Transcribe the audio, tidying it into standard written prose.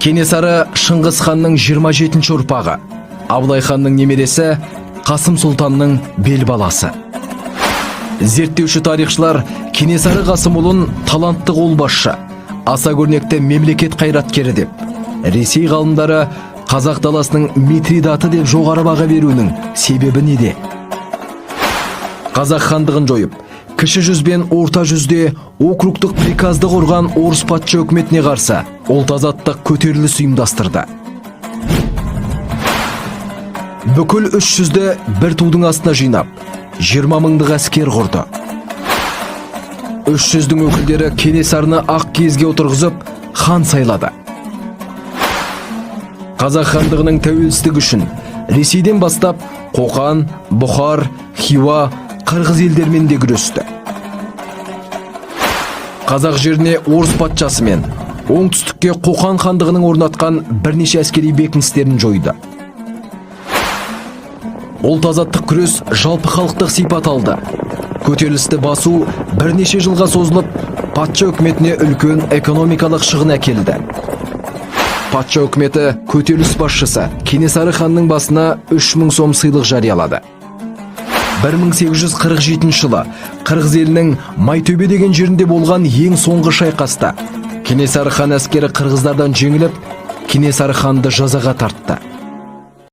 Кенесары Шыңғыс ханның 27-ші ұрпағы, Абылай ханның немересі, Қасым Сұлтанның бел баласы. Зерттеуші тарихшылар Кенесары Қасымұлын талантты қолбасшы, аса көрнекті мемлекет қайраткері деп, Ресей ғалымдары қазақ даласының Митридаты деп жоғары баға беруінің себебі неде? Қазақ хандығын жойып, кіші жүз бен орта жүзде округтық приказды құрған орыс патша өкіметіне қарсы ұлт-азаттық көтеріліс ұйымдастырды. Бүкіл 300-ді бір тудың астына жинап, 20 мыңдық әскер құрды. 300-дің өкілдері Кенесарыны ақ киізге отырғызып, хан сайлады. Қазақ хандығының тәуелсіздігі үшін Ресейден бастап Қоқан, Бұхар, Хиуа, Қырғыз елдермен де күресті. Қазақ жеріне орыс патшасы мен оңтүстікке Қоқан хандығының орнатқан бірнеше әскери бекіністерін жойды. Ұлт-азаттық күрес жалпы халықтық сипат алды. Көтерілісті басу бірнеше жылға созылып, патша үкіметіне үлкен экономикалық шығын әкелді. Патша үкіметі көтеріліс басшысы Кенесары ханның басына 3000 сом сыйлық жариялады. 1847 жылы Қырғыз елінің Майтөбе деген жерінде болған ең соңғы шайқаста Кенесары хан әскері қырғыздардан жеңіліп, Кенесары ханды жазаға тартты.